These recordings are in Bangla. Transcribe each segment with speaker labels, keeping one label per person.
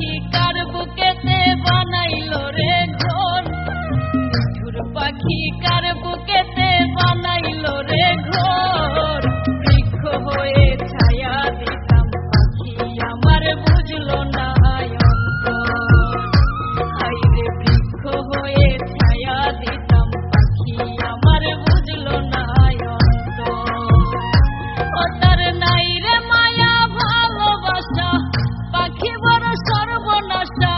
Speaker 1: পাখি কার বুকেতে বানাইলো রে ঘর, নিঠুর পাখি কার বুকেতে বানাইলো রে ঘর। বৃক্ষ হয়ে ছায়া দিতাম পাখি আমার বুঝলো না অন্তর, হাইরে বৃক্ষ হয়ে ছায়া দিতাম পাখি আমার বুঝলো না অন্তর। ও তার নাই রে মায়া ভালোবাসা, পাখি বড় সর্বনাশা,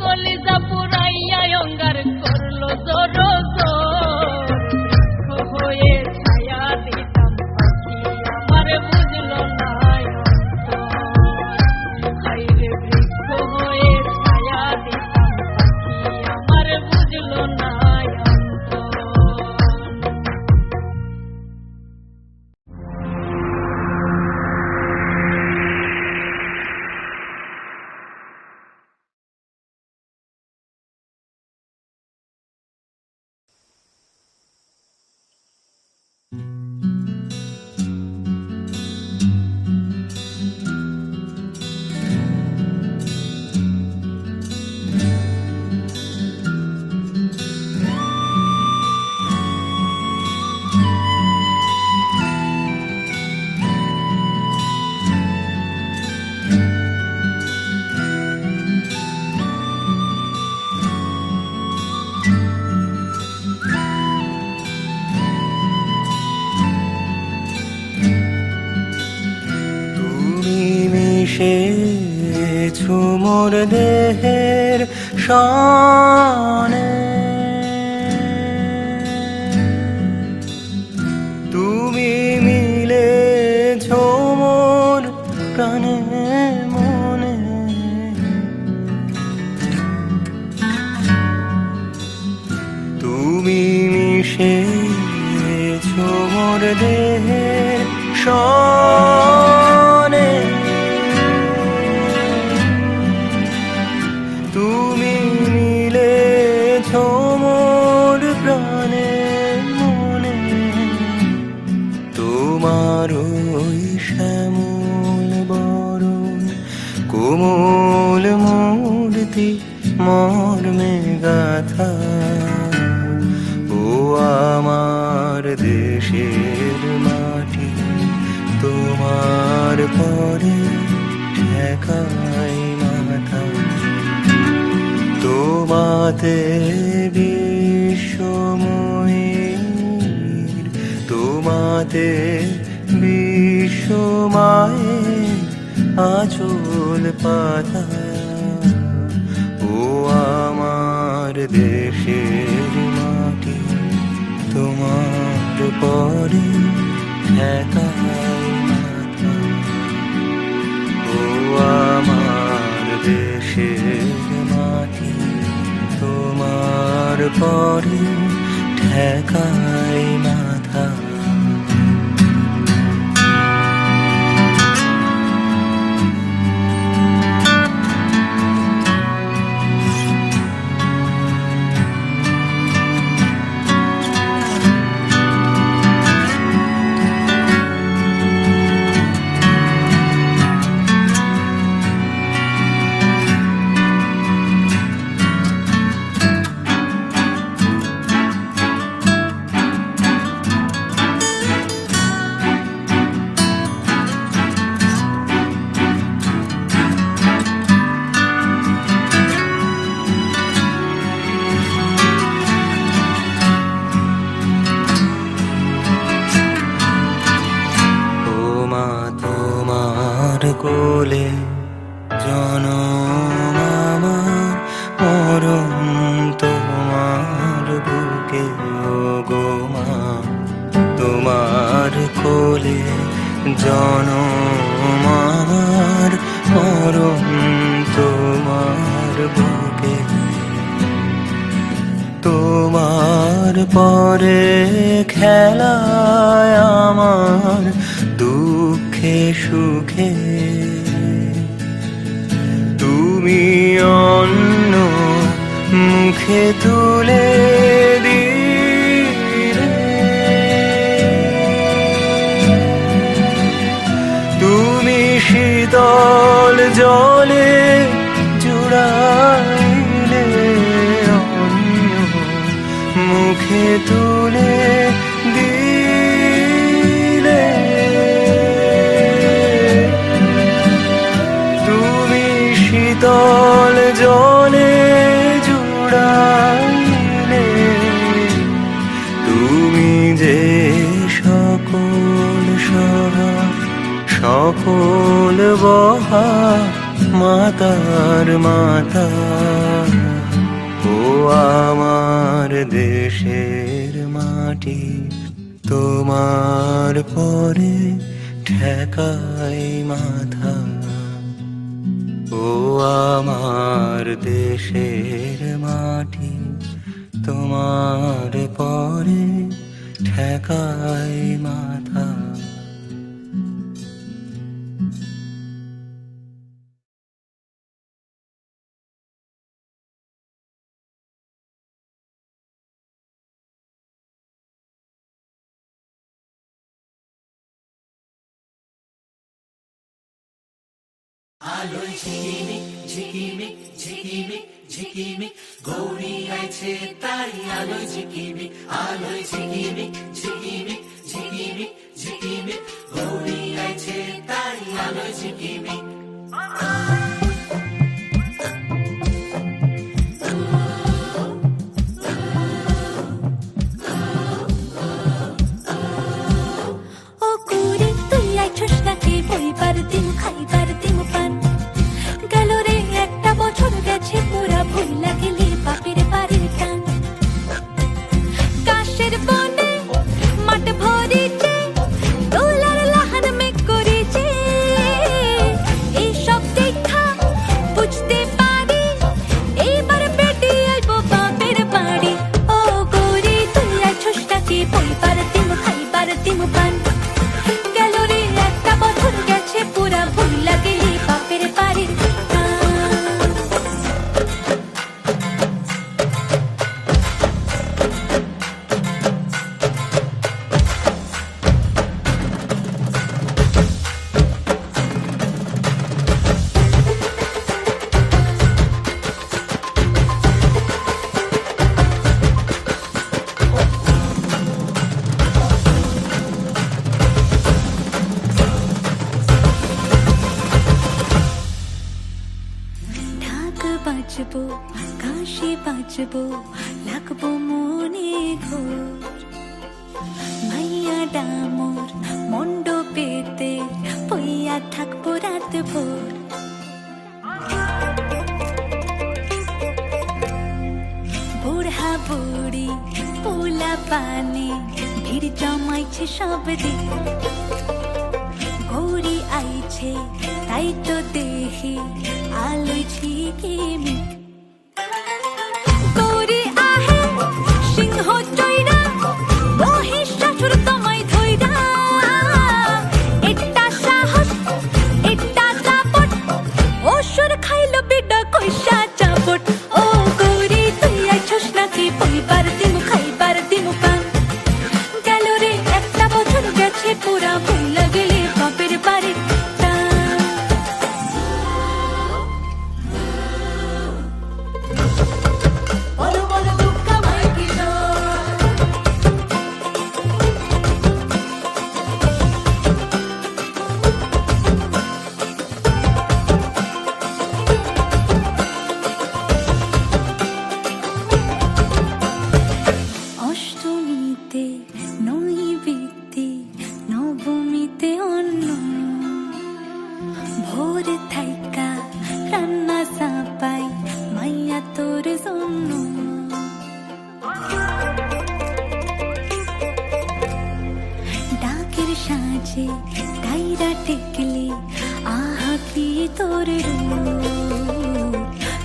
Speaker 1: কলিজা পুরাইয়া অঙ্গার করলো জোর জোর। বৃক্ষ হয়ে ছায়া দিতাম পাখি আমার বুঝলো না অন্তর, হাইরে বৃক্ষ হয়ে ছায়া দিতাম পাখি আমার বুঝলো না অন্তর।
Speaker 2: মিশেছো মোর দেহের সনে, তুমি মিলেছো মোর প্রাণে মনে, তুমি মিশেছো মোর দেহের সনে, তুমি মিলেছো মোর প্রাণে মনে। তোমার ওই শ্যামল বরণ কোমল মূর্তি মর্মে গাথা, ও আমার দেশের মাটি তোমার পরে ঠেকাই মাথা। তোমাতে বিশ্বময়ীর, তোমাতে বিশ্বমায়ের আঁচল পাতা, ও আমার দেশের মাটি তোমার পরে ঠেকাই মাথা। ও আমার দেশের মাটি তোমার পরে ঠেকাই মাথা। কোলে জনম আমার, মরণ তোমার বুকে ও গো মা। তোমার কোলে জনম আমার, মরণ তোমার বুকে। তোমার পরে খেলায় আমার দুঃখে সুখে, তুমি অন্য মুখে তুলে দিলে, তুমি শীতল জলে মুখে তুলে দিলে তুমি শীতল জলে জুড়াইলে তুমি যে সকল সহা সকল বহা মাতার মাতা ও আমার দেশের মাটি তোমার পরে ঠেকাই মাথা ও আমার দেশের মাটি তোমার পরে ঠেকাই মাথা।
Speaker 3: আলোয় ঝিকিমিক ঝিকিমিক ঝিকিমিক ঝিকিমিক গৌরী আইছে তাই আলোয় ঝিকিমিক ঝিকিমিক ঝিকিমিক ঝিকিমিক গৌরী আইছে তাই আলোয় ঝিকিমিক।
Speaker 4: ও কুড়ি তুই আইছস নাকি বইবার দিন খাইবার দিন পান গেল রে একটা বছর গেছে পুরা ভুল লাগলি বাপের বাড়ির টান কাশের বনে মাঠ ভরিছে দোলার লাহান মেঘ করেছে এইসব দেখা বুঝতে পারি এইবার বেটি আইব বাপের বাড়ি। ও গৌরী তুই আইছস নাকি বইবার দিন খাইবার দিন পান গেল রে একটা বছর গেছে পুরা ভুল লাগলি বাপের বাড়ির টান। ঢাক বাজবো কাশি বাজবো লাগবো মনে ঘোর মাইয়া ডামর মণ্ডপেতে পইয়া থাকবো রাত ভোর বুড়া বুড়ি পোলা পানি ভিড় জমাইছে সব দিন গৌরী আইছে তাই তো দেখি আলোয় ঝিকিমিক গৌরী আহে সিংহ চৈরা মহিষাসুর তোমায় ধইরা এটা সাহস এটা দাপট অসুর খাইলো বিডা কইসা চাপট। ও গৌরী তুই আইছস নাকি পইবার দিমু খাইবার দিমু পান গেল রে একটা বছর গেছে পুরা ভুল লাগলে বাপের বাড়ির টান। বড় বড় দুঃখ আমায় দিল অষ্টমীতে নৈবেদ্যে নবমীতে অন্ন ভোর থাইকা রান্না চাপাই মাইয়া তোর জন্য ডাকের সাজে ডাইরা টেকলে আহা কি তোর রূপ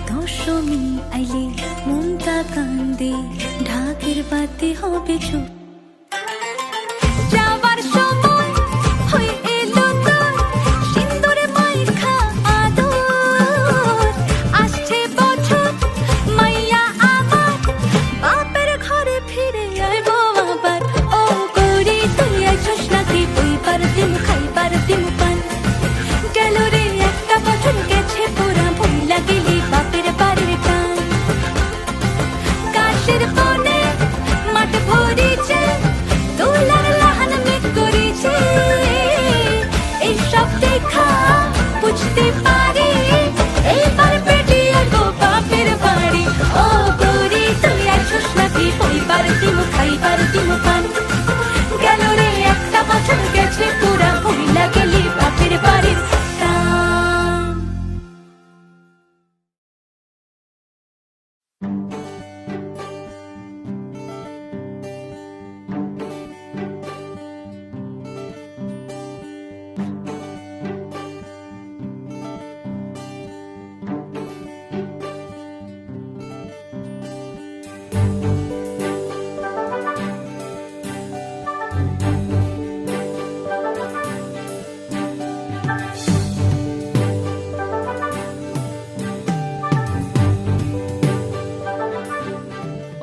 Speaker 4: দশমী আইলে মনটা কান্দে ঢাকের বাতি হবে চুপ যাবার সময় হয়ে এলো তোর সিন্দুরে মাইখা আদর আসছে বছর মাইয়া আমার বাপের ঘরে ফিরে আইবো আবার। ও গৌরী তুই আইছস নাকি বইবার দিন খাইবার দিন পান গেল রে একটা বছর গেছে পুরা ভুল লাগলি বাপের বাড়ির টান কাশের বনে মাঠ যেতে পারি এবার পেটিয়ে গো বাপের বাড়ি ও গৌরী তুই আইসোস নাকি পরিবার দিমু খাইবার দিমু পান গেল রে একটা বছর গেছে পুরা ভুইলা গেলি বাপের বাড়ির টান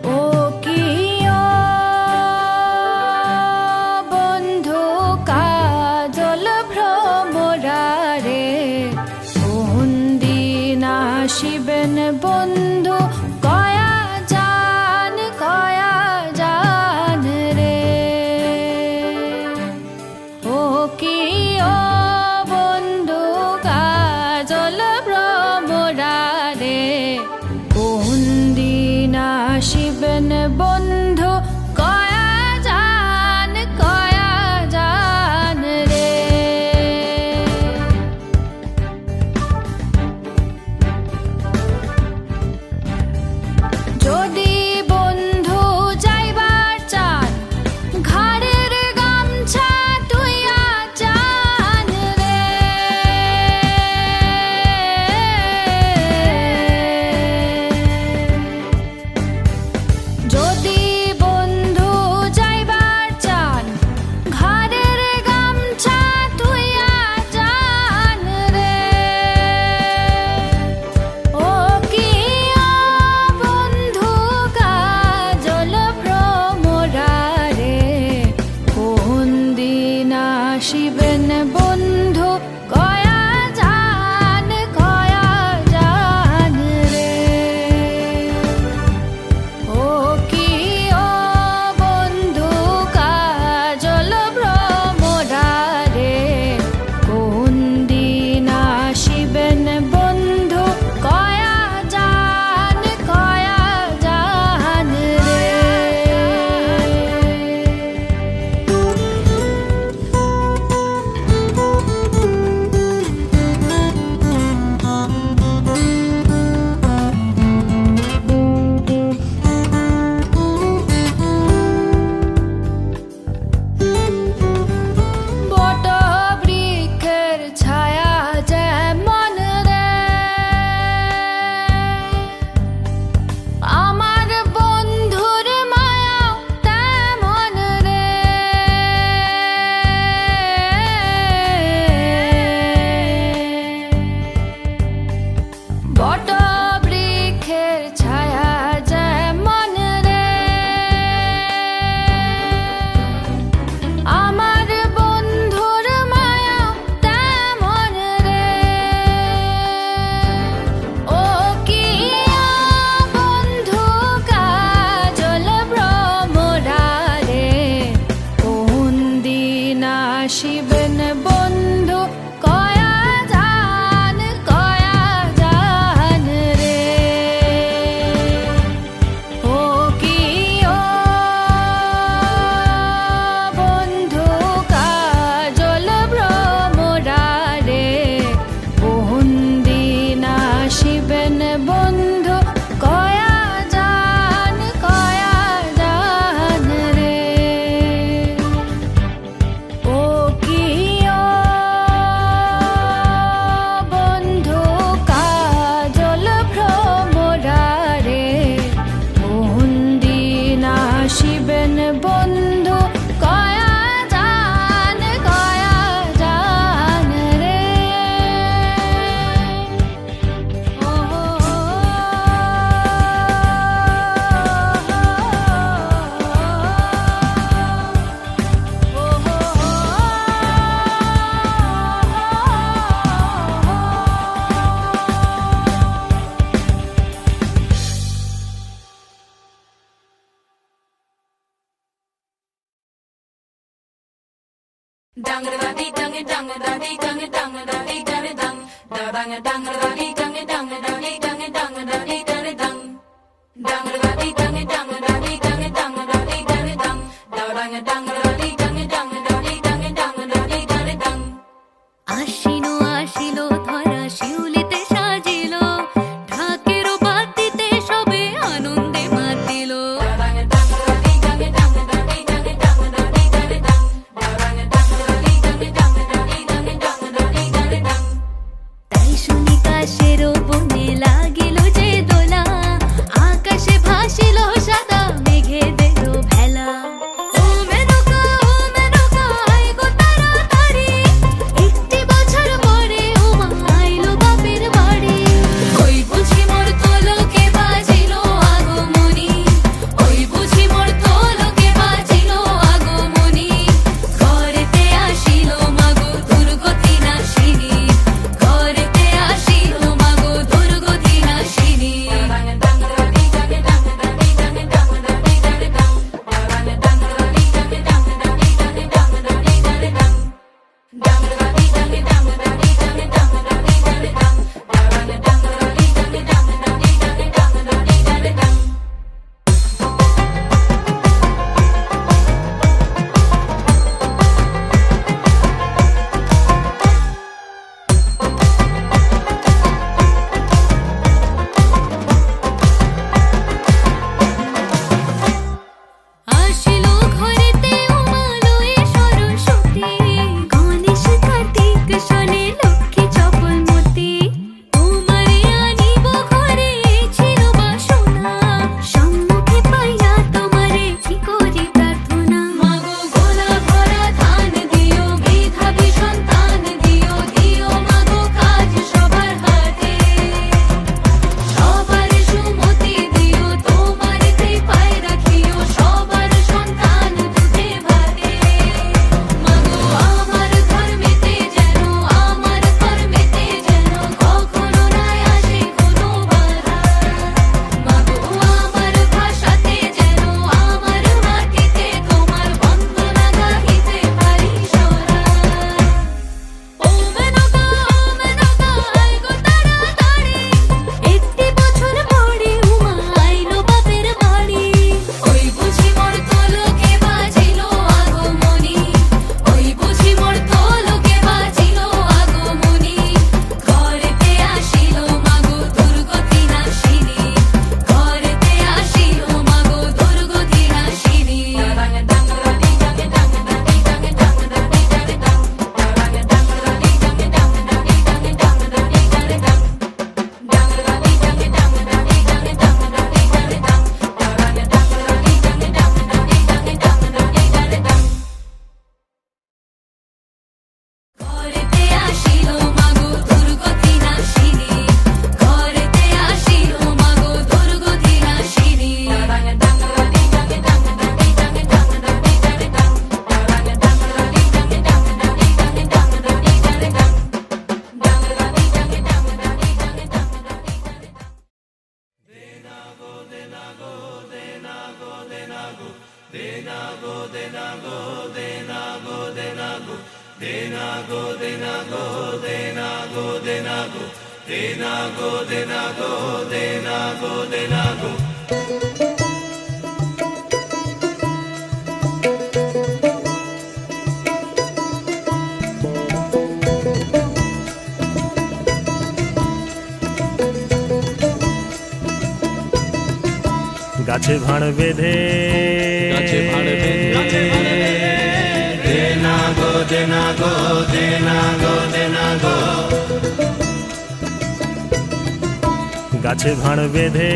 Speaker 4: ও কি ও বন্ধু কাজল ভ্রমরারে কোন দিন আসিবেন বন্ধু কয়া জান রে ও কি ও বন্ধু কাজল ভ্রমরারে কোন দিন আসিবেন বন্ধু কয়া জান রে যদি বন্ধু যাইবার চান ঘাড়ের গামছা তুইয়া জান রে যদি বন্ধু যাইবার চান ঘাড়ের গামছা তুইয়া জান রে ও কি বন্ধু কাজল ভ্রমরারে কোন দিন আসিবেন বন্ধু কয়া জান রে ও কি ও বন্ধু কাজল ভ্রমরারে কোন দিন আসিবেন বন্ধু কয়া জান রে বট বৃক্ষের ছায়া যেমন রে আমার বন্ধুর মায়া তেমন রে বট বৃক্ষের ছায়া যেমন রে আমার বন্ধুর মায়া তেমন রে ও কি বন্ধু কাজল ভ্রমরারে কোন দিন আসিবেন বন্ধু কয়া জান রে ও কি ও বন্ধু কাজল ভ্রমরারে কোন দিন আসিবেন বন্ধু কয়া জান রে ও কি ও বন্ধু কাজল ভ্রমরারে কোন দিন আসিবেন বন্ধু কয়া জান রে ও
Speaker 5: Dang da dee dang dang da dee dang dang da dee dang dang
Speaker 4: আশিনো আসিল ধরা শিউলিতে সাজিল ঢাকেরও বাতিতে সবে আনন্দে মাতিল তাই শুনি কাশেরও বনে লাগিল যে দোলা আকাশে ভাসিল সাদা মেঘে দিল ভেলা ও মেনকা আয় গো তাড়াতাড়ি একটি বছর পরে উমা আইলো বাপের বাড়ি ওই বুঝি মোর তোলকে বাজিল আগমনী ওই বুঝি মোর তোলকে বাজিল আগমনী ঘরেতে আসিল মাগো দুর্গতি নাশিনী ঘরেতে আসিল মাগো দুর্গতি নাশিনী আসিল ঘরেতে উমালয়ে সরস্বতী গণেশ কার্তিক শনে লক্ষ্মী চপলমতি তোমারে আনিব ঘরে ছিল বাসনা সম্মুখে পাইয়া তোমারে কি করি প্রার্থনা মাগো গোলা ভরা ধান দিও বিধাবী সন্তান দিও দিও মাগো কাজ সবার হাতে সবার সুমতি দিও তোমার কৃপায় রাখিও সবার সন্তান দুধে ভাতে মাগো আমার ধর্মেতে যেন আমার কর্মেতে যেন কখনো নাই আসে কোনো বাধা মাগো আমার ভাষাতে যেন আমার মাটিতে তোমার বন্দনা গাহিতে পারি সরা ও মেনকা আয় গো তাড়াতাড়ি একটি বছর পরে উমা আইলো বাপের বাড়ি ওই বুঝি মোর তোলকে বাজিল আগমনী ওই বুঝি মোর তোলকে বাজিল আগমনী ঘরেতে আসিল মাগো দুর্গতি নাশিনী ঘরেতে আসিল মাগো দুর্গতি নাশিনী ঘরেতে আসিল মাগো দুর্গতি নাশিনী ঘরেতে আসিল মাগো দুর্গতি নাশিনী
Speaker 5: গাছে ভাঁড় বেঁধে
Speaker 2: দেনা গো দেনা গো দেনা গো দেনা গো
Speaker 5: গাছে ভাঁড় বেঁধে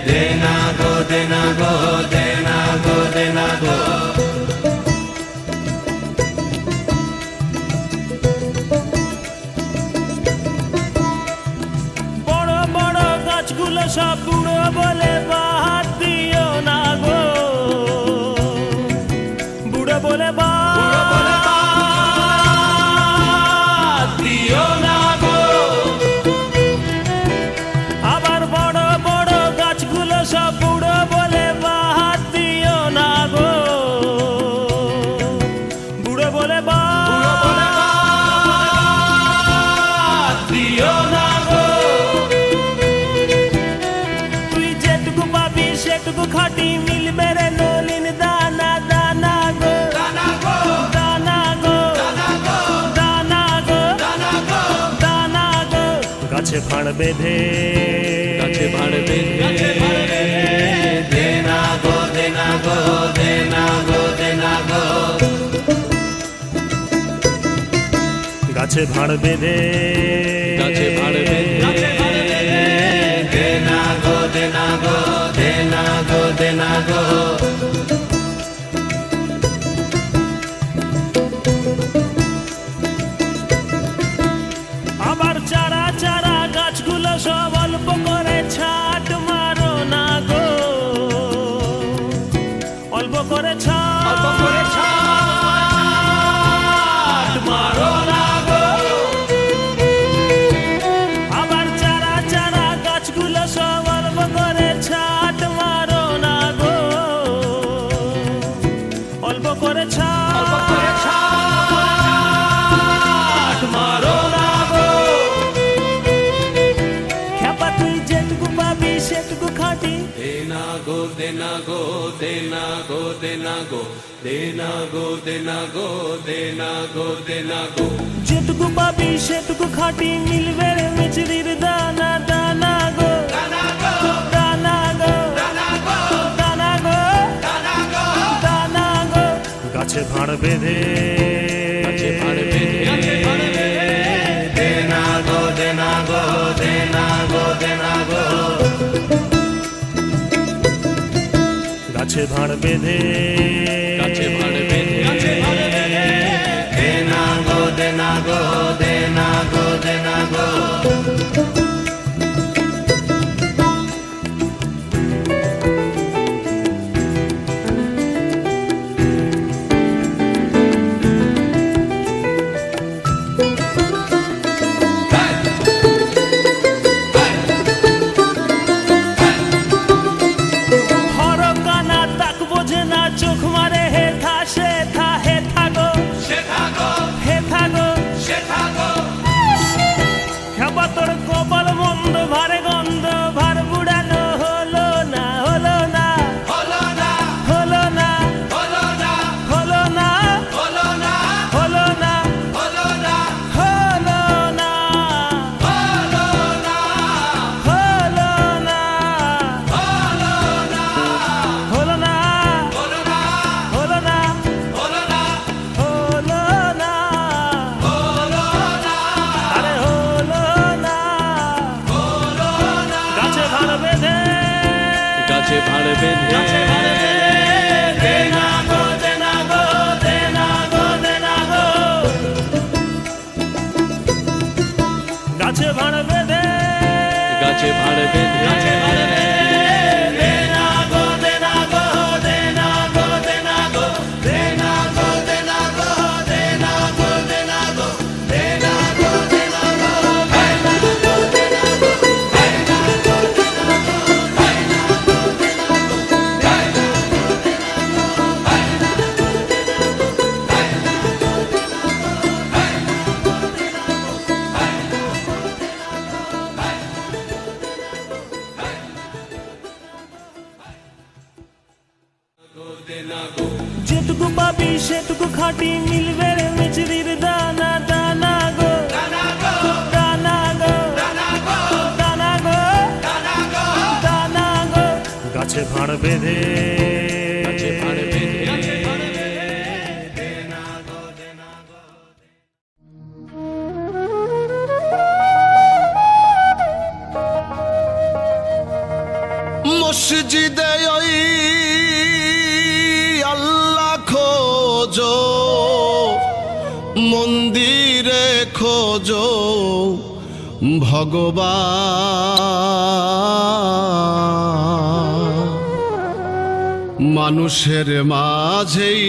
Speaker 2: দেনা গো দেনা গো দেনা গো দেনা গো
Speaker 5: বড় বড় গাছগুলো সব বুড়ো বলে বাদ দিও না গো বুড়ো বলে বাদ দিও না গো আবার বড় বড় গাছগুলো সব বুড়ো বলে বাদ দিও না গো বুড়ো বলে বাদ গাছে ভাঁড় বেঁধে
Speaker 2: গাছে ভাঁড় বেঁধে দে না গো দে না গো দে না গো দে না গো
Speaker 5: গাছে ভাঁড় বেঁধে
Speaker 2: গাছে ভাঁড় বেঁধে দে না গো দে না গো দে না গো দে না গো
Speaker 5: আবার চারা চারা গাছগুলো সব অল্প করে ছাট মারো না গো অল্প করে ছাট মারো না গো আবার চারা চারা গাছগুলো সব অল্প করে ছাট মারো না গো অল্প করে ছাট মারো না গো খ্যাপা তুই যেটুকু পাবি সেটুকু খাটি
Speaker 2: দে না গো দে না গো দে না গো দে না গো দে না গো দে না গো দে না গো দে না গো
Speaker 5: যেটুকু পাবি সেটুকু খাটি মিলবে রে মিচড়ির দানা দানা গো দানা গো দানা গো দানা গো দানা গো গাছে ভাঁড় বেঁধে
Speaker 2: গাছে ভাঁড় বেঁধে দে না গো দে না গো দে না গো দে না গো
Speaker 5: গাছে ভাঁড় বেঁধে
Speaker 2: গাছে ভাঁড় বেঁধে দে না গো দে না গো দে না গো দে না গো
Speaker 5: হরকানা তাক বোঝে না চোখ মারে হে থা সে থা হে থাগো হে থাগো খেপা তোর কপাল মন্দ ভারে গন্ধ ভার বুড়ানো হলো না হলো না হলো না হলো না হলো না হলো না হলো না হলো না হলো না হলো না হলো না হলো না হলো না হলো না আরে হলো না গাছে ভাঁড় বেঁধে
Speaker 2: গাছে ভাঁড় বেঁধে দে না গো দে না গো দে না গো দে না গো
Speaker 5: গাছে ভাঁড় বেঁধে
Speaker 2: গাছে ভাঁড় বেঁধে দে না গো দে না গো দে না গো দে না গো দে না গো দে না গো দে না গো দে না গো দে না গো দে না গো দে না গো দে না গো দে না গো দে না গো
Speaker 5: যেটুকু পাবি সেটুকু খাটি মিলবে রে মিচড়ির দানা দানা গো দানা গো দানা গো দানা গো দানা গো গাছে ভাঁড় বেঁধে
Speaker 2: গাছে ভাঁড় বেঁধে
Speaker 6: মসজিদে ওই আল্লাহ খোঁজো মন্দিরে খোঁজো ভগবান মানুষের মাঝেই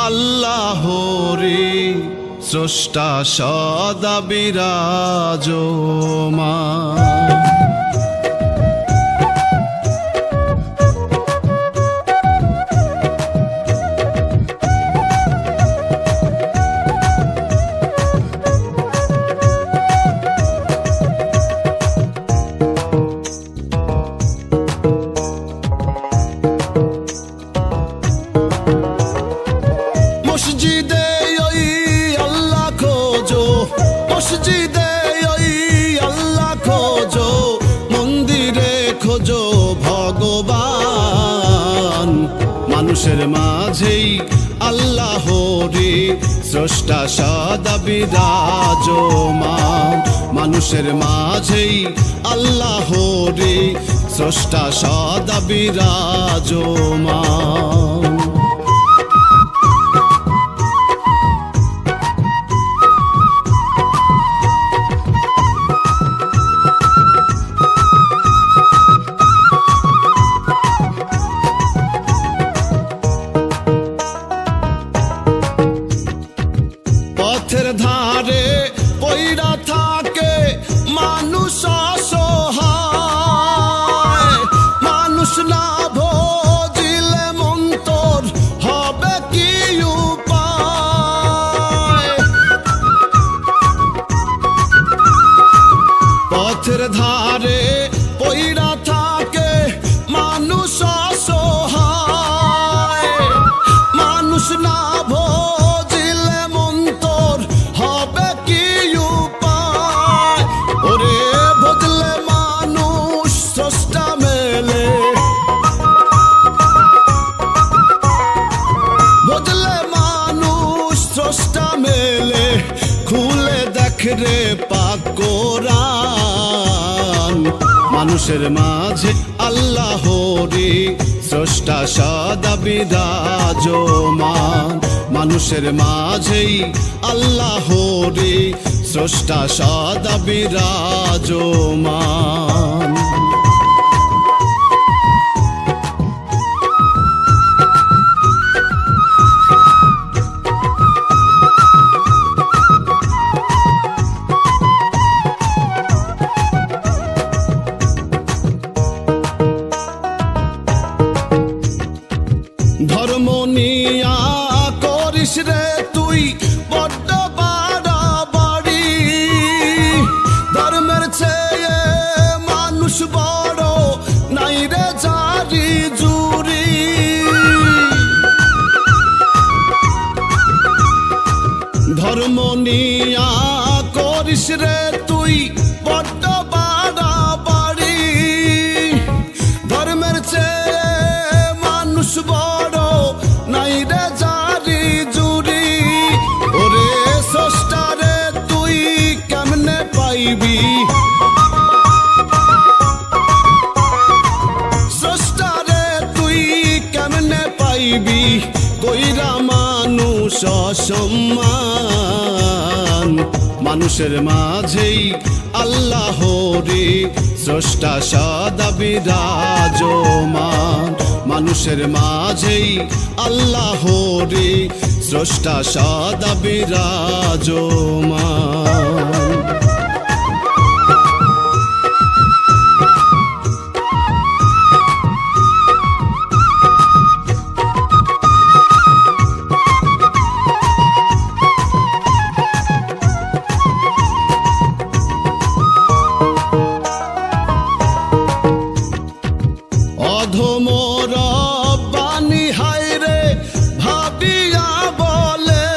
Speaker 6: আল্লাহরি স্রষ্টা সদা বিরাজমান মসজিদে ওই মানুষের মাঝেই আল্লাহরি স্রষ্টা সদা বিরাজমান মানুষের মাঝেই আল্লাহরি স্রষ্টা সদা বিরাজমান পথের ধারে পইড়া থাকে মানুষ অসহায় মানুষ না ভজিলে মন্তর হবে কি উপায় পথের ধারে পইড়া থাকে মানুষ অসহায় মানুষ না খুলে দেখ রে পাক কোরআন মানুষের মাঝে আল্লাহরি স্রষ্টা সদা বিরাজমান মানুষের মাঝেই আল্লাহরি স্রষ্টা সদা বিরাজমান ধর্ম নিয়া করিস রে তুই বড্ড বাড়াবাড়ি ধর্মের চেয়ে মানুষ বড় নাই রে জারি জুরি ধর্ম নিয়া করিস রে তুই বড্ড বাড়াবাড়ি ধর্মের চেয়ে মানুষ বড় নাই রে জারি জুরি ওরে স্রষ্টারে তুই কেমনে পাইবি স্রষ্টারে তুই কেমনে পাইবি কইরা মানুষ অসম্মান মানুষের মাঝেই আল্লাহরি স্রষ্টা সদা বিরাজমান মানুষের মাঝেই আল্লাহরি স্রষ্টা সদা বিরাজমান অধম রব্বানি হায়রে ভাবিয়া বলে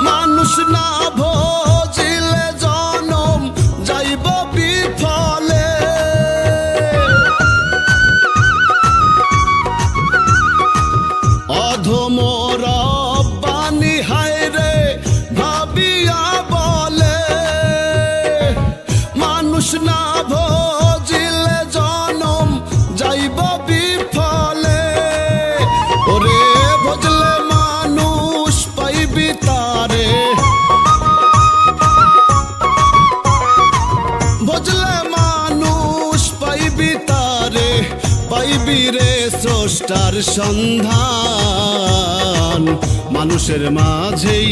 Speaker 6: মানুষ না ভজিলে জনম যাইব বিফলে অধম রব্বানি হায়রে ভাবিয়া বলে মানুষ না যাইব বিফলে ওরে ভজলে মানুষ পাইবি তারে ভজলে মানুষ পাইবি তারে পাইবি রে স্রষ্টার সন্ধান মানুষের মাঝেই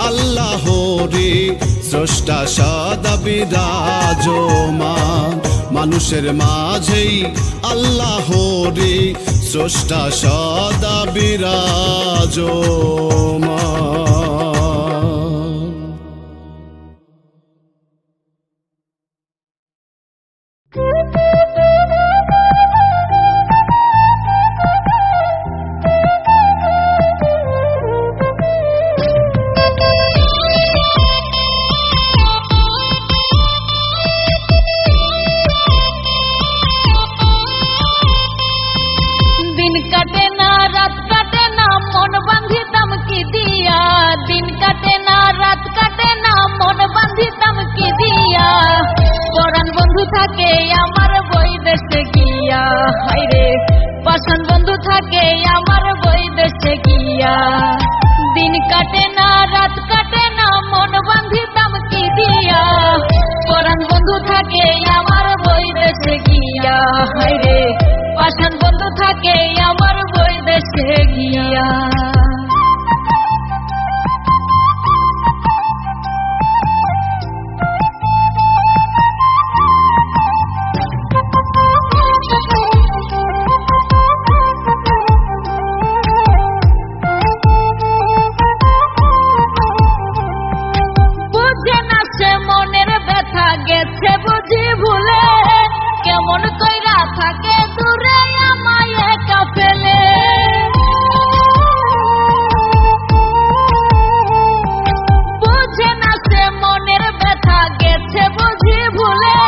Speaker 6: আল্লাহরি স্রষ্টা সদা বিরাজমান মানুষের মাঝেই আল্লাহরি স্রষ্টা সদা বিরাজমান
Speaker 1: दिन कटे থাকে আমার বৈদেশে গিয়া, হায়রে পাষাণ বন্ধু থাকে আমার বৈদেশে গিয়া। দিন কাটে না রাত কাটে না মন বান্ধিতাম কি দিয়া, পরাণ বন্ধু থাকে আমার বৈদেশে গিয়া, হায়রে পাষাণ বন্ধু থাকে আমার বৈদেশে গিয়া। গেছে বুঝি ভুলে কেমন কইরা থাকে দূরে আমায় একা ফেলে। বুঝে না সে মনের ব্যথা গেছে বুঝি ভুলে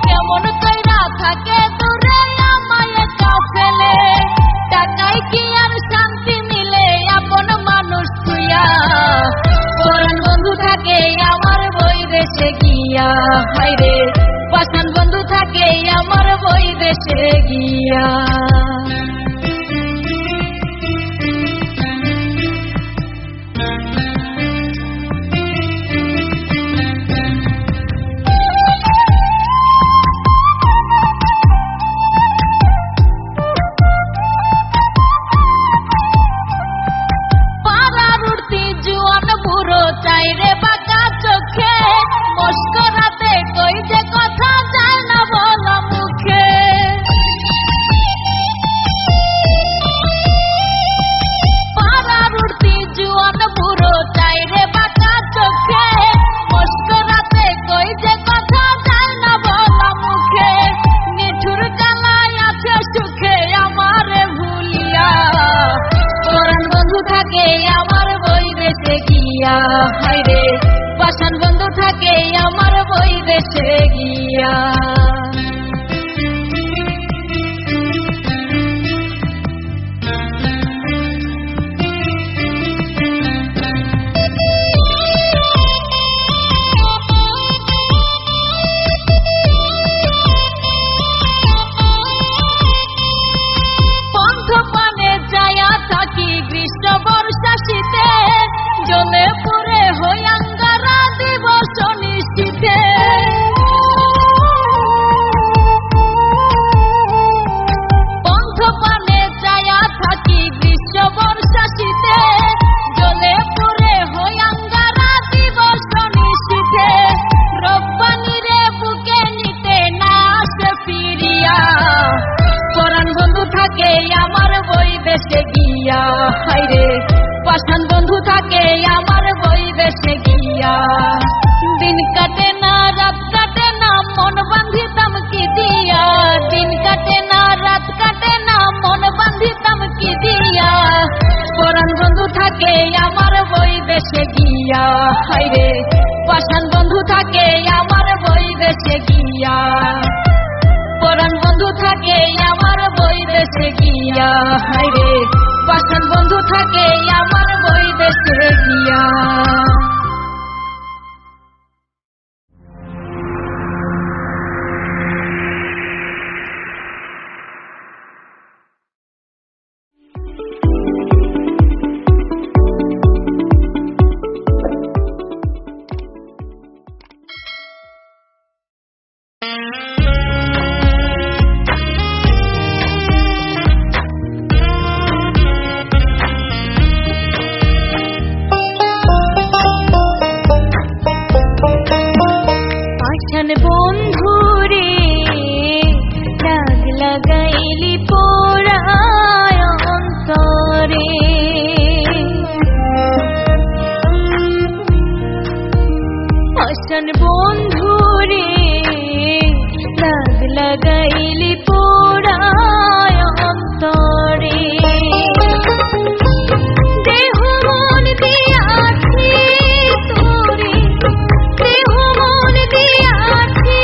Speaker 1: কেমন কইরা থাকে দূরে আমায় একা ফেলে। টাকায় কি আর শান্তি মিলে আপন মানুষ তুইয়া, পরাণ বন্ধু থাকে আমার বৈদেশে গিয়া, হায়রে পাষাণ বন্ধু থাকে আমার বৈদেশে গিয়া। পাড়ার উঠতি জুয়ান বুড়ো চাইরে বাঁকা চোখে, মস্করাতে কই যে কথা যায় না বলা মুখে। পাড়ার উঠতি জুয়ান বুড়ো চাইরে বাঁকা চোখে, মস্করাতে কই যে কথা যায় না বলা মুখে। নিঠুর কালায় আছে সুখে আমারে ভুলিয়া, পরাণ বন্ধু থাকে আমার বৈদেশে গিয়া, হায়রে পাষাণ বন্ধু থাকে আমার বৈদেশে গিয়া। পন্থ পানে যায়া থাকি গ্রীষ্ম বর্ষা শীতে, জলে পুরে হইয়াঙ্গারা দিবস নিশ্চিতে। পন্থ পানে যায়া থাকি গ্রীষ্ম বর্ষা শীতে, জলে পুরে হইয়াঙ্গারা দিবস নিশ্চিতে। রব্বানিরে বুকে নিতে না আসে ফিরিয়া, পরাণ বন্ধু থাকে আমার বৈদেশে গিয়া, হায়রে পাষাণ বন্ধু থাকে আমার বৈদেশে গিয়া। দিন কাটে না রাত কাটে না মন বান্ধিতাম কি দিয়া, দিন কাটে না রাত কাটে না মন বান্ধিতাম কি দিয়া। পরাণ বন্ধু থাকে আমার বৈদেশে গিয়া, হায়রে পাষাণ বন্ধু থাকে আমার বৈদেশে গিয়া। পরাণ বন্ধু থাকে আমার বৈদেশে গিয়া, হায়রে পাষাণ বন্ধু থাকে আমার বৈদেশে গিয়া। বন্ধুরে দাগ লাগাইলি পোড়ায় অন্তরে, পাষাণ বন্ধুরে দাগ লাগাইলি পোড়ায় অন্তরে। দেহ মন দিয়াছি তোরে, দেহ মন দিয়াছি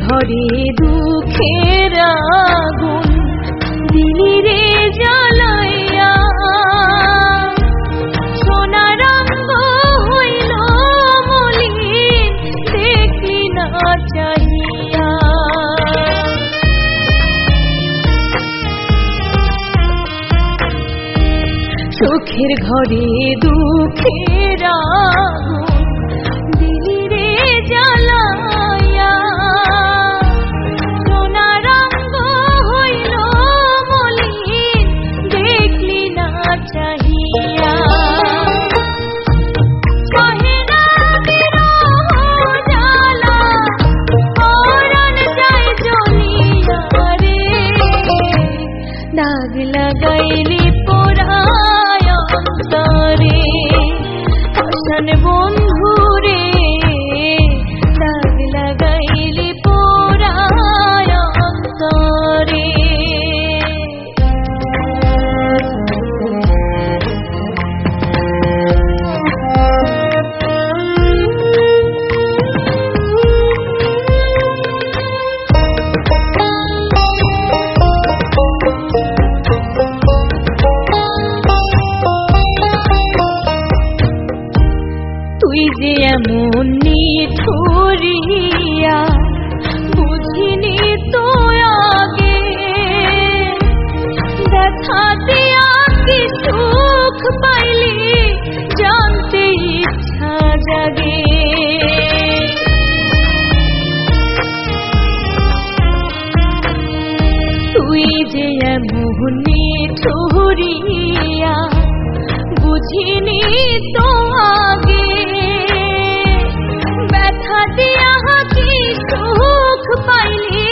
Speaker 1: ঘরে দুঃখের আগুন দিলি রে জ্বালাইয়া, সোনার রঙ হইল মলিন দেখলি না চাহিয়া। সুখের ঘরে দুঃখের আগুন দিলি রে জ্বালাইয়া, সোনার রঙ হইল মলিন দেখলি না চাহিয়া। সহে না বিরহ জ্বালা, পরাণ যায় জ্বলিয়া রে, দাগ লাগাইলি পোড়ায় অন্তরে, হাসান বন্ধু রে, দাগ লাগাইলি পোড়ায় অন্তরে। তুই যে এমন নিঠুরিয়া বুঝিনি তো আগে, দেখা দিয়া কি সুখ পাইলি জানতে ইচ্ছা জাগে। তুই যে এমন নিঠুরিয়া বুঝিনি তো আগে, ব্যথা দিয়া কি সুখ পাইলি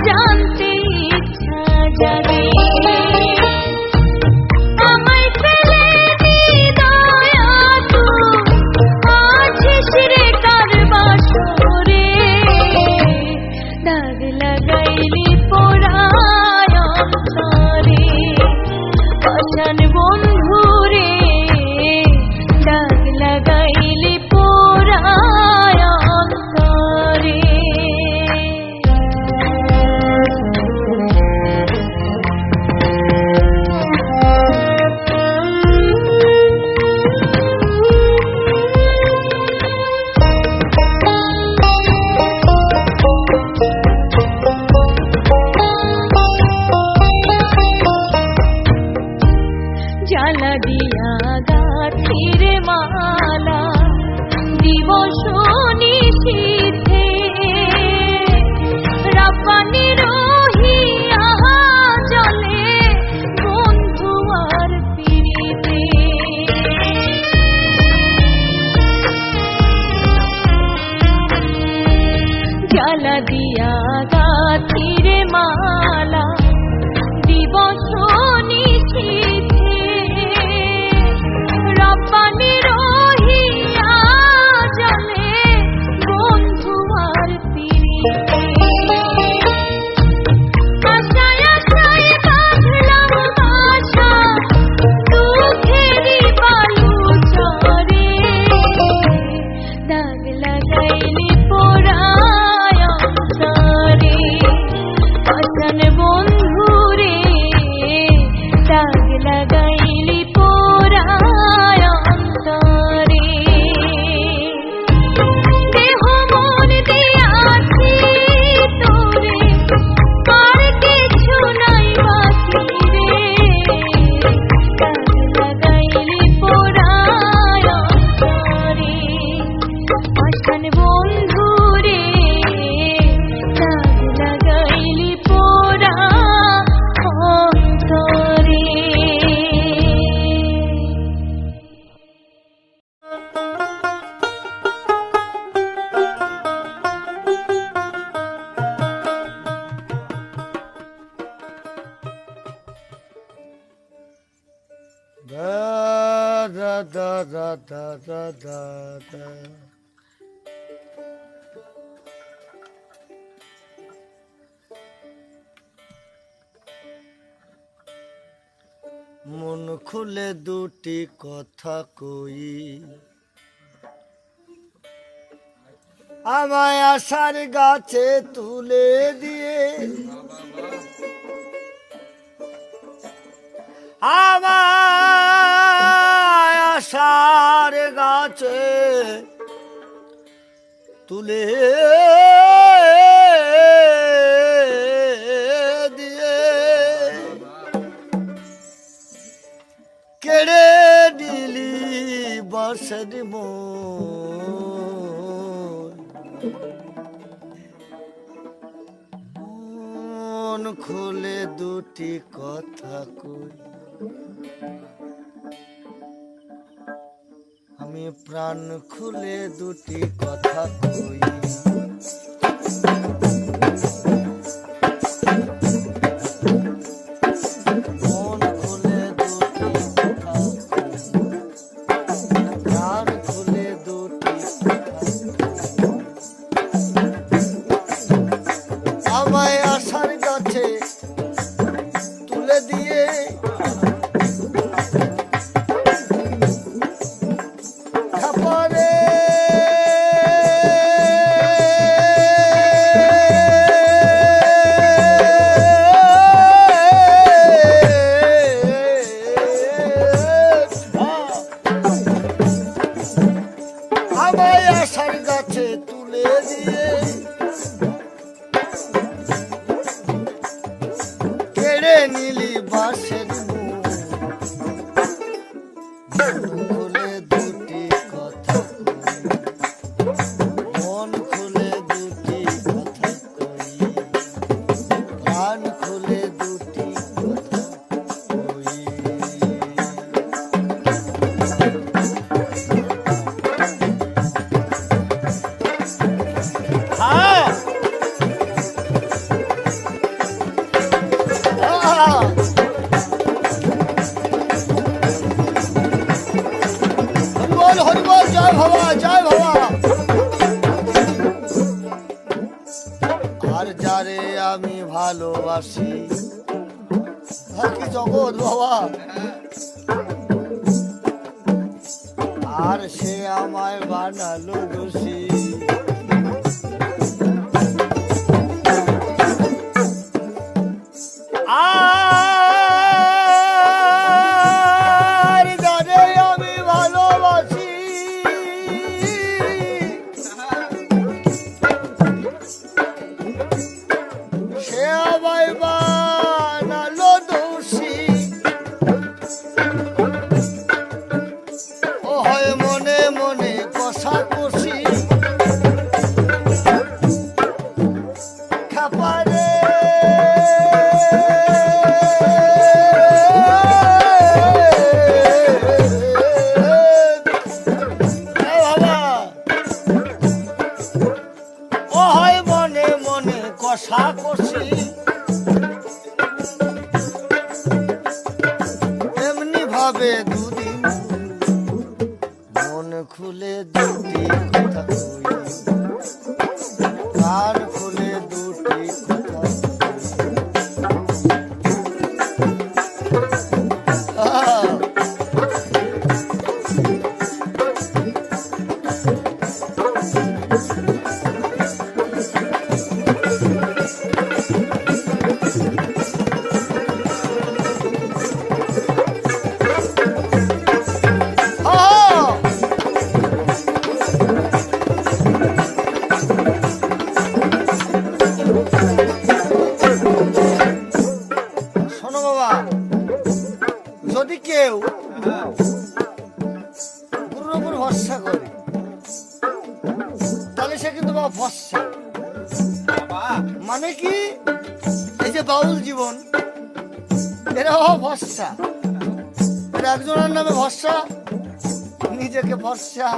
Speaker 1: জানতে ইচ্ছা জাগে। আমায় ফেলে দয়া তু আছিস রে কার বাসরে, দাগ লাগাইলি পোড়ায় অন্তরে, হাসান বন্ধু রে, দাগ লাগাইলি পোড়ায় অন্তরে। জ্বালা দিয়া গাথির মালা দিবস নিশীথে, রাপানি রহিয়া জলে বন্ধু আর পিরিতে। জ্বালা দিয়া গাথির মালা দিবস নিশীথে, রাপানি রহিয়া জলে বন্ধু আর পিরিতে। আশায় আশায় বাঁধলাম বাসা দুঃখেরই বালু চরে, দাগ লাগাইলি পোড়ায় অন্তরে, হাসান বন্ধু রে, দাগ লাগাইলি পোড়ায় অন্তরে। দেহ মন দিয়াছি তোরে, আর কিছু নাই বাকি রে, দাগ লাগাইলি পোড়ায় অন্তরে, হাসান বন্ধু রে, দাগ লাগাইলি পোড়ায় অন্তরে।
Speaker 7: Da da da da da da da da. মন খুলে দুটি কথা কই, আমায় আশার গাছে তুলে দিয়ে আমায় আশার গাছে তুলে দিয়ে কেড়ে দিলি বাঁশের মন খুলে দুটি কথা কই আমি প্রাণ খুলে দুটি কথা কই মন খুলে দুটি কথা কই, প্রাণ খুলে দুটি কথা কই। আমায় আশার গাছে তুলে দিয়ে খাপারে আমায় আশার গাছে তুলে দিয়ে কেড়ে নিলি বাঁশের মন খুলে দুটি কথা কই, মন খুলে দুটি কথা কই, প্রাণ খুলে দুটি কথা কই। হ্যাঁ হরিবল হরিবল জয় বাবা জয় বাবা আর যারে আমি ভালোবাসি আর কি জগৎ বাবা আর সে আমায় বানালো দোষী আর যারে আমি ভালোবাসি সে আমায় বানালো দোষী ও হয় মনে মনে কষাকষি খাপারে কষাকষি এমনি ভাবে দুদিন মন খুলে দুটি কথা কই, কান খুলে দুটি কথা কই। শোনো বাবা, যদি কেউ গুরুর উপর ভরসা করে তাহলে সে কিন্তু বাবা ভরসা মানে কি এই যে বাউল জীবন এরা বাবা ভরসা এরা একজনের নামে ভরসা নিজেকে ভরসা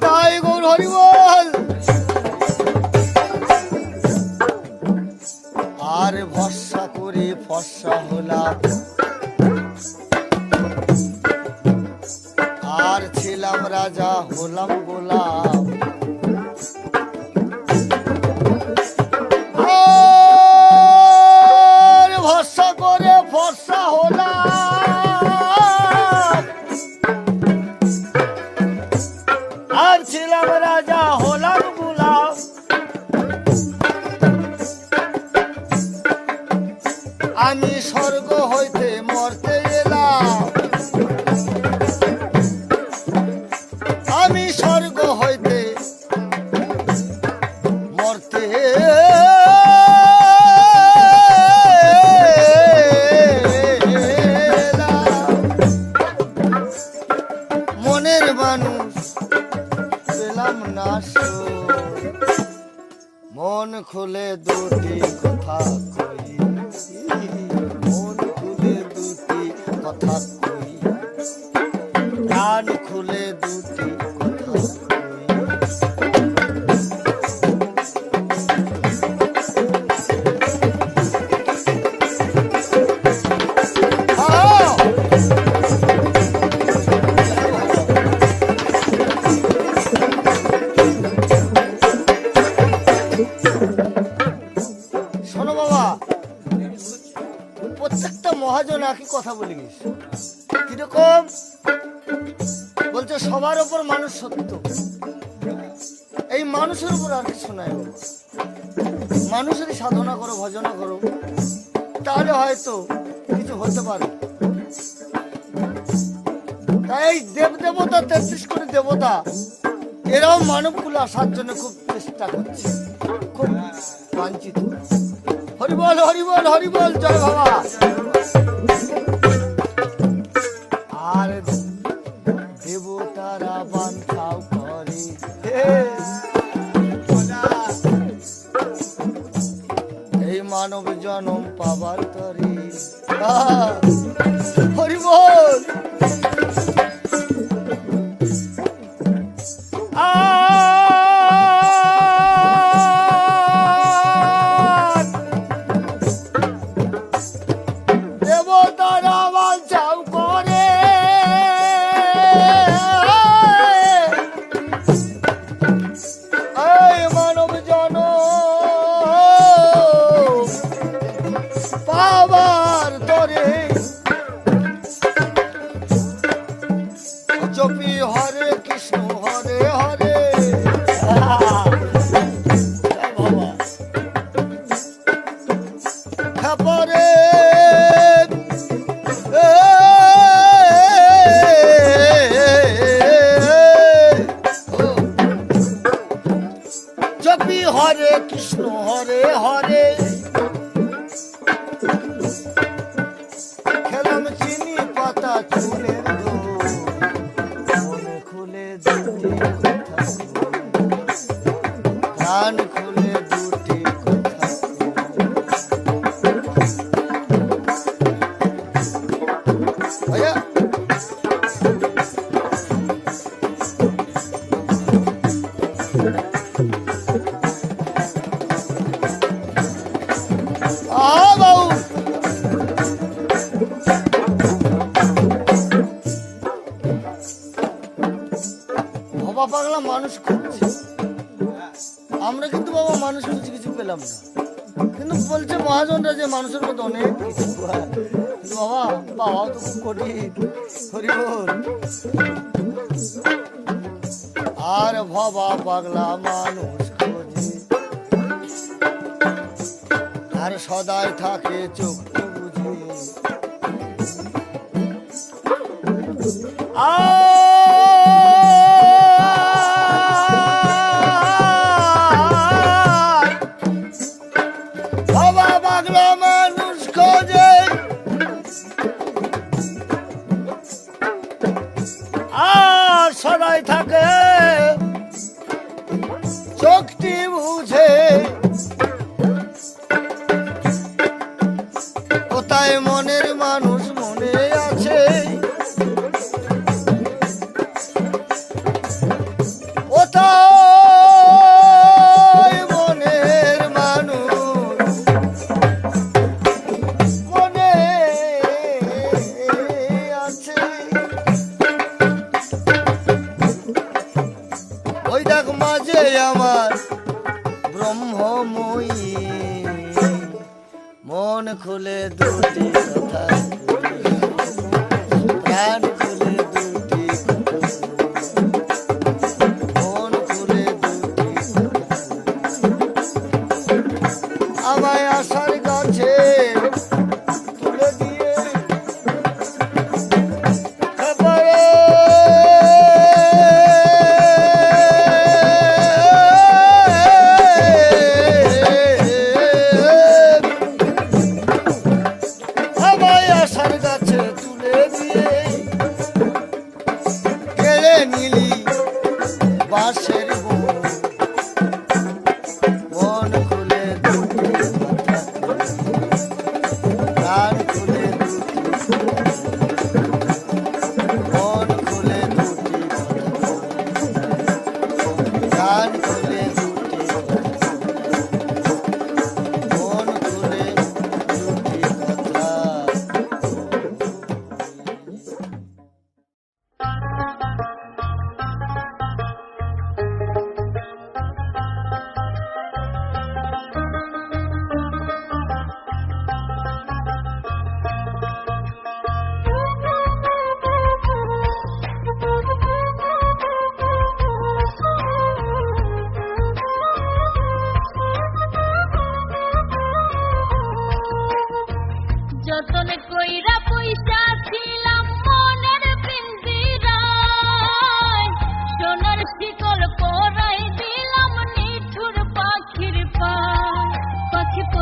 Speaker 7: তাই গৌর হরিবল আর ভরসা করে ফর্সা হলাম আর ছিলাম রাজা হলাম গোলাম আর ভরসা করে ফর্সা হলাম আর ছিলাম রাজা হলাম গোলাম আমি স্বর্গ হইতে মরতে এলাম, আমি স্বর্গ হইতে মরতে এলাম। মনের মানুষ পেলাম না সুখ, মন খুলে দুটি কথা কই, মন খুলে দুটি কথা কই, প্রাণ খুলে দুটি কথা কই। আহ! শোনো বাবা, প্রত্যেকটা মহাজন একই কথা বলে গেছে। কিরকম বলছে? সবার ওপর মানুষ সত্য, এই মানুষের উপর আর কিছু নাই বাবা। মানুষেরই সাধনা করো, ভজনা করো, তাহলে হয়তো কিছু হতে পারে। তাই দেব দেবতা 33 কোটি দেবতা এরাও মানবকুলে আসার জন্য খুব চেষ্টা করছে, খুব বাঞ্ছিত। হরিবল হরিবল হরিবল, জয় বাবা। আর দেবতারা বাঞ্ছাও করে এই মানব জনম পাবার তরে। হরিবল। দেবতারা বাঞ্ছাও করে এই মানব জনম পাবার তরে। জপি হরে কৃষ্ণ হরে হরে। পরে জপি হরে কৃষ্ণ হরে হরে। খেলাম চিনি পাতা চুলের দোল, মনে খুলে দুটি কথা প্রাণ খুলে দুটি কথা। ভাইয়া বাবু, ভবা পাগলা মানুষ খুঁজছে, আমরা কিন্তু বাবা মানুষ খুঁজে কিছু পেলাম না। কিন্তু বলছে মহাজনরা যে মানুষের মতো অনেক কিছু। কিন্তু বাবা বাবাও তো খুব কঠিন। হরিবল। আর ভবা পাগলা মানুষ খোঁজে, আর সদাই থাকে চোখ বুঝে। ভবা পাগলা মানুষ খোঁজে, আর সদাই থাকে চোখটি বুঝে। কোথায় মনের মানুষ মনে আছে, কোথায় মনের মানুষ মনে আছে। ওই দেখ মাঝে আমার ব্রহ্মময়ী, মন খুলে দুটি কথা প্রাণ খুলে দুটি মন খুলে দুটি। আমায় আশার গাছে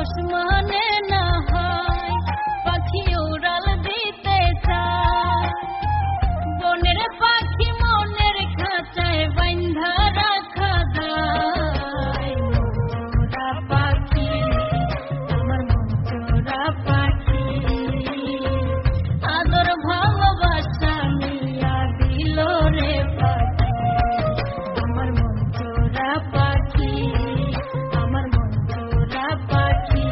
Speaker 1: পোষ মানে না হয়, পাখি উড়াল দিতে চায়। বনের পাখি মনের খাঁচায় বাইন্ধা রাখা যায়। মনচোরা পাখি, আমার মনচোরা পাখি, আদর ভালোবাসা নিয়া দিল রে পাখি। আমার মনচোরা পাখি, আমার মনচোরা পাখি।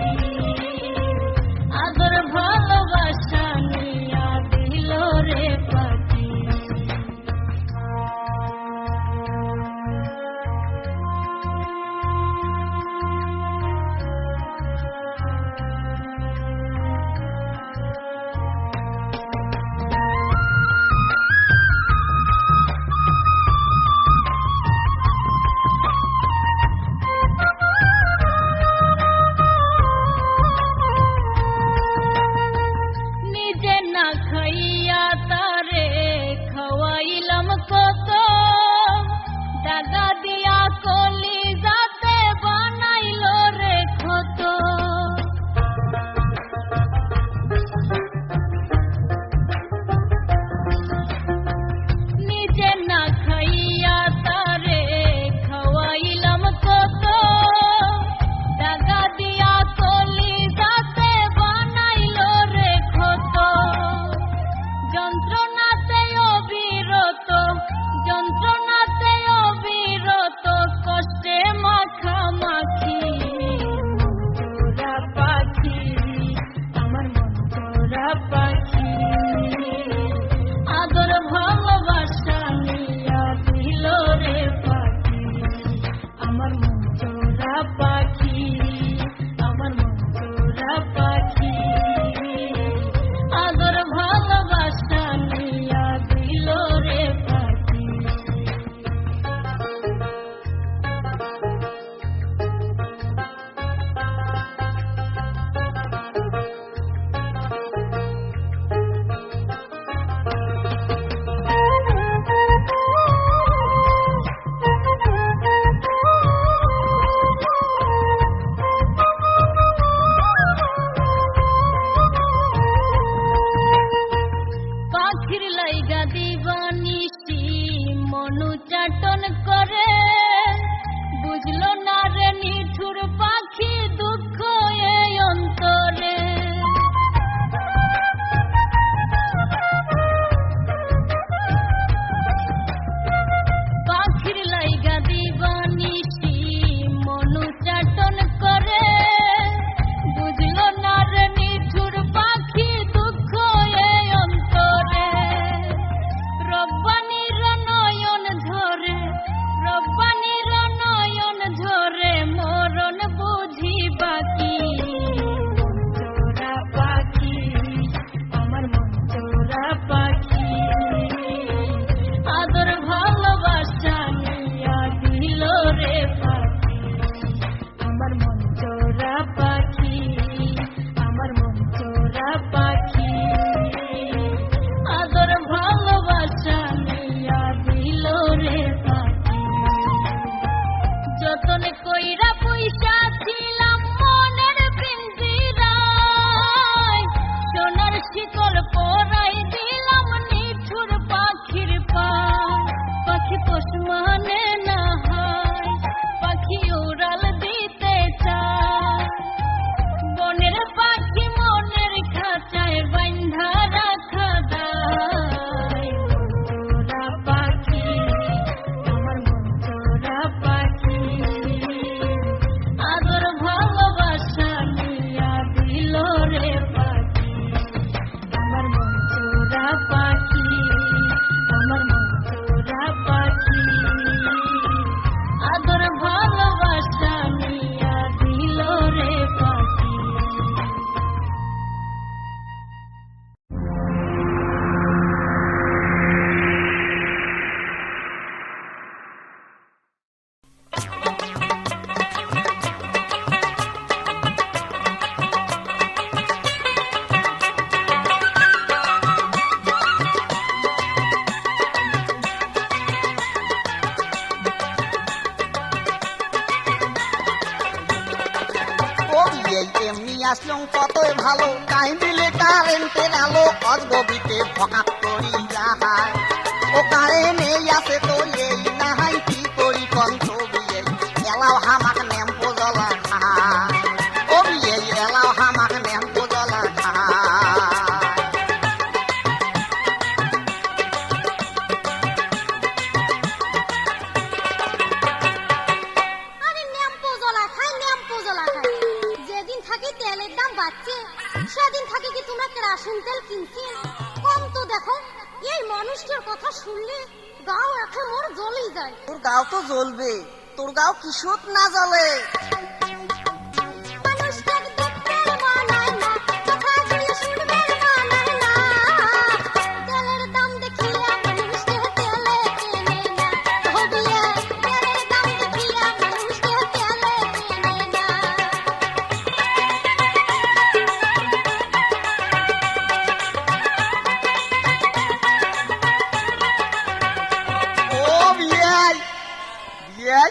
Speaker 8: আসলাম কতই ভালো টাইম দিলে কারেন্টের আলো অজগবিতে ফকাত করি যাহাই ও কারেন্টে আছে তো এই নাহাই কি করি কন্ট্রোল এলাও হামাক নেম্পো জ্বলা খায় ও বিয়ে এলাও হামাক নেম্পো জ্বলা খায়
Speaker 4: আরে ন্যাম্পো জ্বলা খাই ন্যাম্পো জ্বলা খাই যেদিন থাকি তেলের দাম বাড়ছে সেদিন থাকি কি তোমরা কেরোসিন তেল কিনছেন কম তো দেখো এই মানুষটার কথা শুনলে গাও একে মোর জ্বলেই যায়
Speaker 8: তোর গাও তো জ্বলবে তোর গাও কিশোর না জ্বলে
Speaker 4: মানুষটাকে দেখতে মানায় না কথা বলে শুনবে মানায় না তেলের দাম দেখিয়া মানুষকে তেলে কেনে না হবিয়ে তেলের দাম দেখিয়া মানুষকে তেলে কেনে না
Speaker 8: ও বিয়াই বিয়াই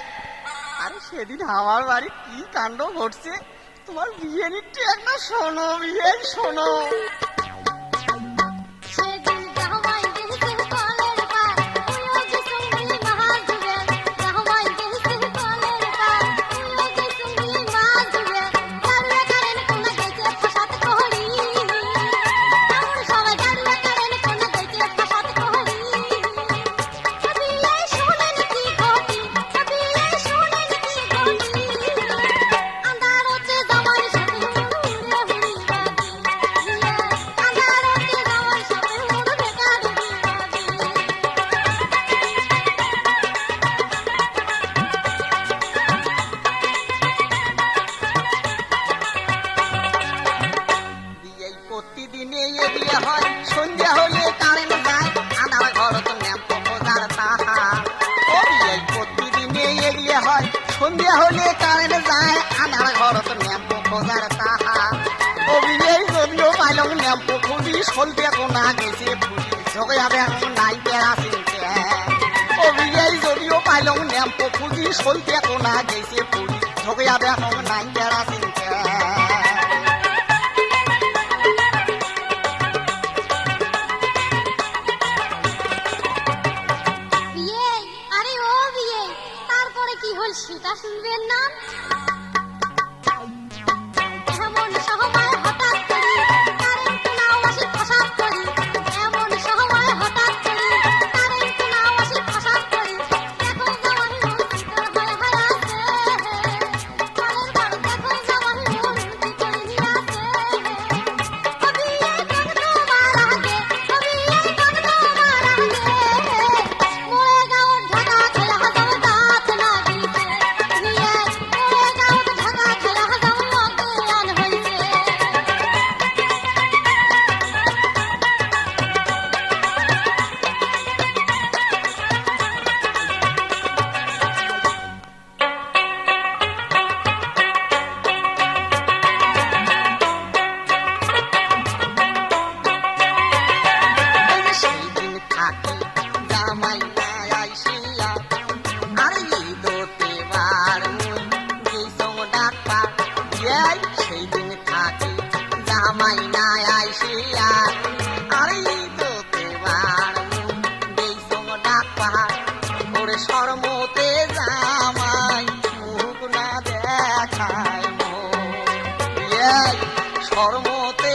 Speaker 8: আরে সেদিন আমার বাড়ি কি কাণ্ড ঘটছে তোমার বিয়েনিটি একটা শোনো বিয়াই শোনো
Speaker 4: সেদিন জামাই দেশে কলের পার তুইও যে সঙ্গী মাছ ধুবে জামাই দেশে কলের পার তুইও যে সঙ্গী মাছ ধুবে গাড়ুয়া কারেন কোনা গেছে ফাসাত করি আমরা সবাই গাড়ুয়া কারেন কোনা গেছে ফাসাত করি কবিলে শুনেন কি ঘটি কবিলে শুনেন কি ঘটি আন্ধার হচ্ছে জামাই সাথে উড়ে হুড়ি বাজি আন্ধার হচ্ছে জামাই সাথে উড়ে বেকার হুড়ি বাজি
Speaker 8: বিয়ে প্রতিদিনে এ বিয়ে হয় সন্ধ্যা হলে কারেন্ট যায় আধার ঘর তো ন্যাম্প খোঁজার তাহার ও বিয়ে প্রতিদিনে এ বিয়ে হয় সন্ধ্যা হলে কারেন্ট যায় আধার ঘর তো ন্যাম্প খোঁজার তাহার ও বিয়ে যদিও পাইলাম ন্যাম্প খুঁজি সলতে কোনা গেছে ফুলি ঝোঁকে যাবে এখন নাই বেড়া চিনতে ও বিয়ে যদিও পাইলাম ন্যাম্প খুঁজি সলতে কোনা গেছে ফুলি ঝোঁকে যাবে এখন নাই বেড়া চিনতে
Speaker 4: বিয়ে আরে ও বিয়ে তারপরে কি হল সেটা শুনবেন না এমন সময় হঠাৎ করি কারেন্ট নাও আসে ফসাদ করি এমন সময় হঠাৎ করি কারেন্ট নাও আসে ফসাদ করি দেখো জামাই মন শীতল হয়ে হয়ে আছে কালের ঘর দেখো জামাই মন শীতল হয়ে আছে কবি এই কত মার আগে কবি এই কত মার আগে মোরে গাঁৱত ঢাকা খেলা হাজার দাঁত লাগিছে নিয়ে মোরে গাঁৱত ঢাকা খেলা হাজার অজ্ঞান হইছে
Speaker 8: সেই দিন থাকি জামাই নাই আইসিয়া আরে ঈদতে বার মুই গেছং ডাক্তার এই সেই দিন থাকি জামাই নাই আইসিয়া আরে ঈদতে বার মুই গেছং ডাক্তার ওরে শরমতে জামাই মুখ না দেখায় মো এই শরমতে